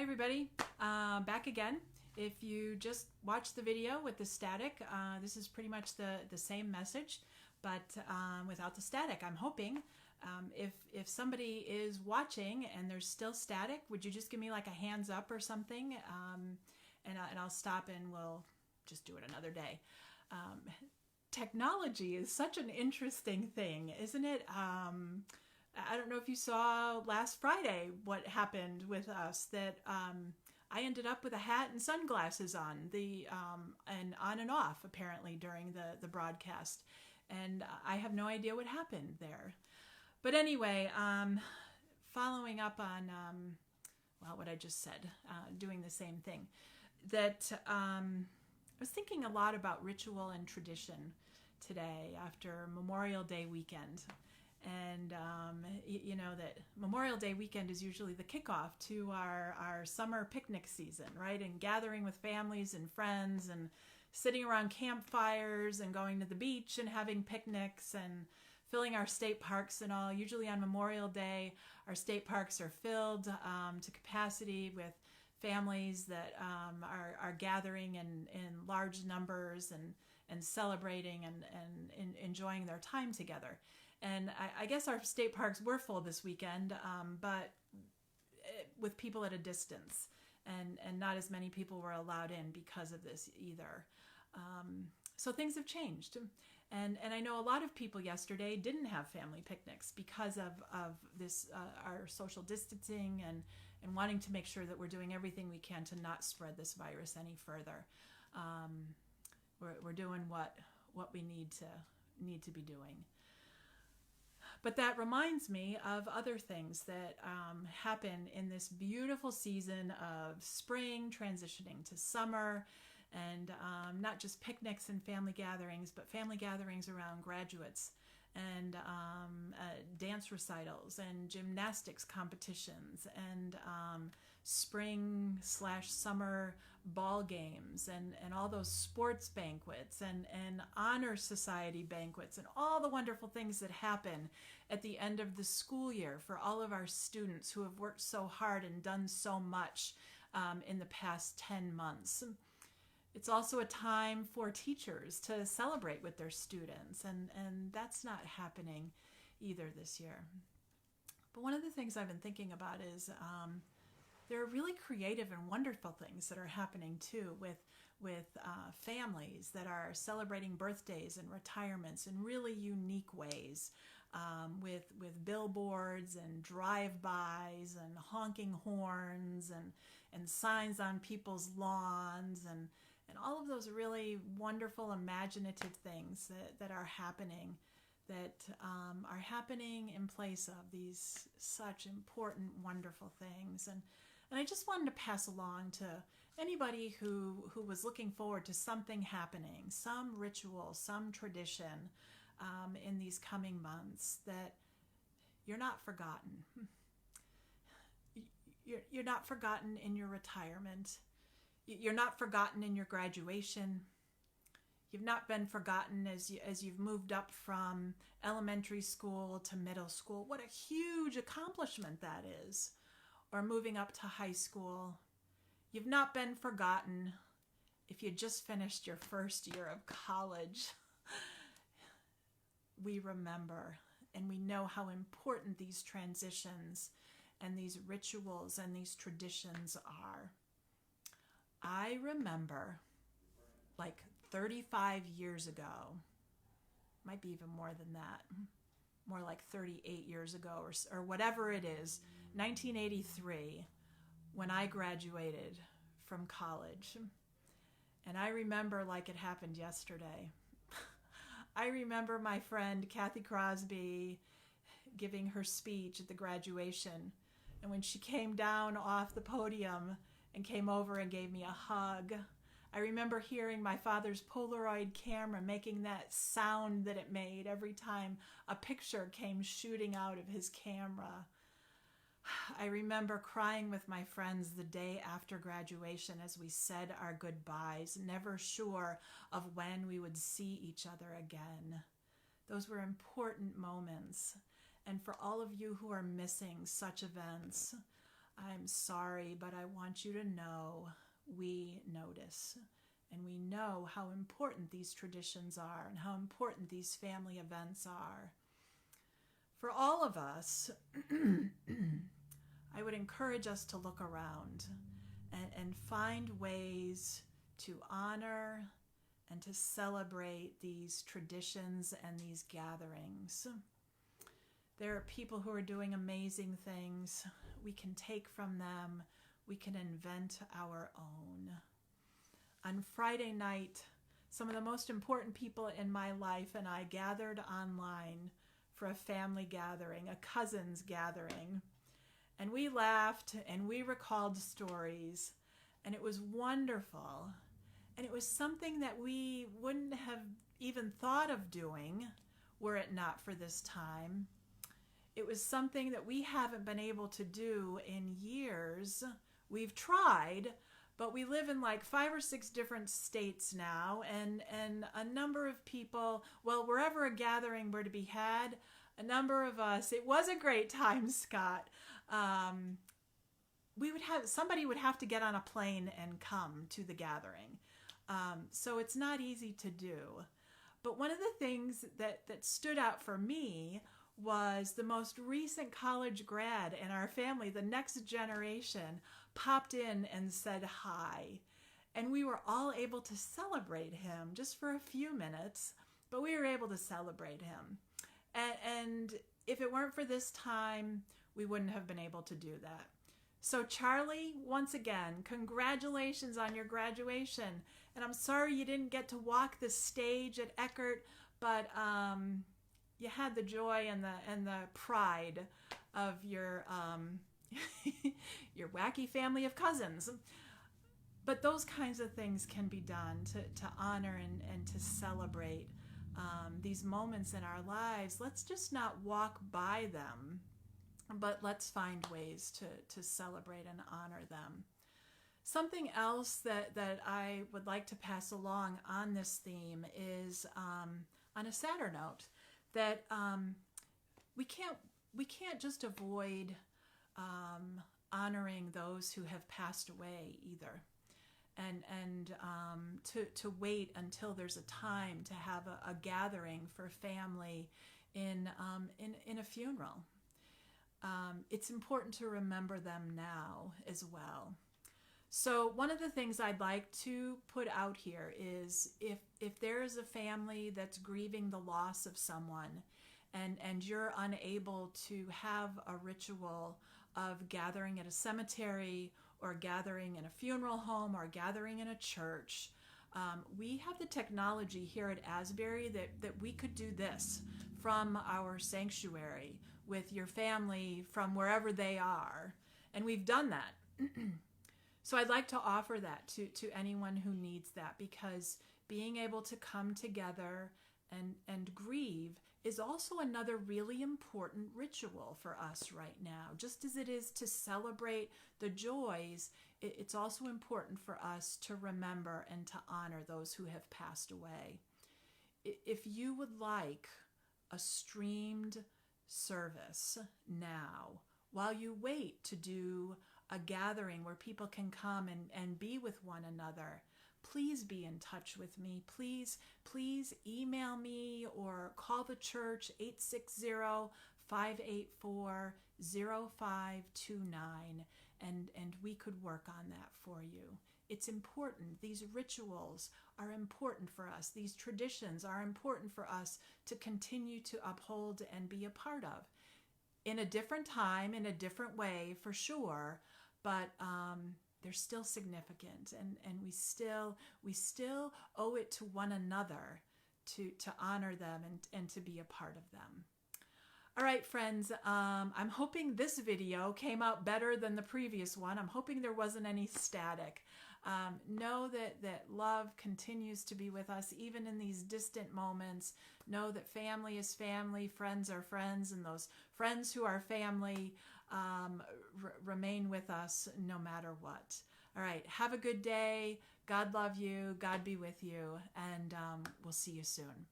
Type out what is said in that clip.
Hi everybody, back again. If you just watched the video with the static, this is pretty much the same message, but without the static, I'm hoping. If somebody is watching and there's still static, would you just give me like a hands up or something? And I'll stop and we'll just do it another day. Technology is such an interesting thing, isn't it? I don't know if you saw last Friday what happened with us, that I ended up with a hat and sunglasses on, and on and off apparently during the broadcast, and I have no idea what happened there. But anyway, following up on what I just said, doing the same thing, that I was thinking a lot about ritual and tradition today after Memorial Day weekend. And you know that Memorial Day weekend is usually the kickoff to our summer picnic season, right? And gathering with families and friends and sitting around campfires and going to the beach and having picnics and filling our state parks and all. Usually on Memorial Day, our state parks are filled to capacity with families that are gathering in large numbers and celebrating and enjoying their time together. And I guess our state parks were full this weekend, but with people at a distance, and not as many people were allowed in because of this either. So things have changed. And I know a lot of people yesterday didn't have family picnics because of this, our social distancing and wanting to make sure that we're doing everything we can to not spread this virus any further. We're doing what we need to be doing. But that reminds me of other things that happen in this beautiful season of spring transitioning to summer, and not just picnics and family gatherings, but family gatherings around graduates and dance recitals and gymnastics competitions and spring/summer ball games and all those sports banquets and honor society banquets and all the wonderful things that happen at the end of the school year for all of our students who have worked so hard and done so much in the past 10 months. It's also a time for teachers to celebrate with their students, and that's not happening either this year. But one of the things I've been thinking about is there are really creative and wonderful things that are happening too with families that are celebrating birthdays and retirements in really unique ways, with billboards and drive-bys and honking horns and signs on people's lawns and all of those really wonderful imaginative things that are happening, that are happening in place of these such important, wonderful things. And I just wanted to pass along to anybody who was looking forward to something happening, some ritual, some tradition in these coming months, that you're not forgotten. You're not forgotten in your retirement. You're not forgotten in your graduation. You've not been forgotten as you've moved up from elementary school to middle school. What a huge accomplishment that is. Or moving up to high school. You've not been forgotten if you just finished your first year of college. We remember, and we know how important these transitions and these rituals and these traditions are. I remember, like 35 years ago, might be even more than that, more like 38 years ago or whatever it is, 1983, when I graduated from college. And I remember like it happened yesterday. I remember my friend Kathy Crosby giving her speech at the graduation. And when she came down off the podium and came over and gave me a hug, I remember hearing my father's Polaroid camera making that sound that it made every time a picture came shooting out of his camera. I remember crying with my friends the day after graduation as we said our goodbyes, never sure of when we would see each other again. Those were important moments. And for all of you who are missing such events, I'm sorry, but I want you to know we notice. And we know how important these traditions are and how important these family events are. For all of us, I would encourage us to look around and find ways to honor and to celebrate these traditions and these gatherings. There are people who are doing amazing things. We can take from them. We can invent our own. On Friday night, some of the most important people in my life and I gathered online for a family gathering, a cousins gathering. And we laughed and we recalled stories, and it was wonderful. And it was something that we wouldn't have even thought of doing were it not for this time. It was something that we haven't been able to do in years. We've tried, but we live in like 5 or 6 different states now, and a number of people, well, wherever a gathering were to be had, a number of us, it was a great time, Scott. Somebody would have to get on a plane and come to the gathering. So it's not easy to do. But one of the things that stood out for me was the most recent college grad in our family, the next generation, popped in and said hi. And we were all able to celebrate him just for a few minutes, but we were able to celebrate him. And if it weren't for this time, we wouldn't have been able to do that. So Charlie, once again, congratulations on your graduation. And I'm sorry you didn't get to walk the stage at Eckert, but you had the joy and the pride of your your wacky family of cousins. But those kinds of things can be done to honor and to celebrate these moments in our lives. Let's just not walk by them, but let's find ways to celebrate and honor them. Something else that I would like to pass along on this theme is on a sadder note, that we can't just avoid honoring those who have passed away either, and to wait until there's a time to have a gathering for family in a funeral. It's important to remember them now as well. So one of the things I'd like to put out here is if there is a family that's grieving the loss of someone, and you're unable to have a ritual of gathering at a cemetery or gathering in a funeral home or gathering in a church, we have the technology here at Asbury that we could do this from our sanctuary with your family from wherever they are. And we've done that. So I'd like to offer that to anyone who needs that, because being able to come together and grieve is also another really important ritual for us right now. Just as it is to celebrate the joys, it's also important for us to remember and to honor those who have passed away. If you would like a streamed service now, while you wait to do a gathering where people can come and be with one another, please be in touch with me. Please email me or call the church 860-584-0529, and we could work on that for you. It's important. These rituals are important for us. These traditions are important for us to continue to uphold and be a part of. In a different time, in a different way, for sure, but they're still significant, and we still owe it to one another to honor them and to be a part of them. All right, friends, I'm hoping this video came out better than the previous one. I'm hoping there wasn't any static. Know that love continues to be with us even in these distant moments. Know that family is family, friends are friends, and those friends who are family remain with us no matter what. All right, have a good day. God love you. God be with you. And we'll see you soon.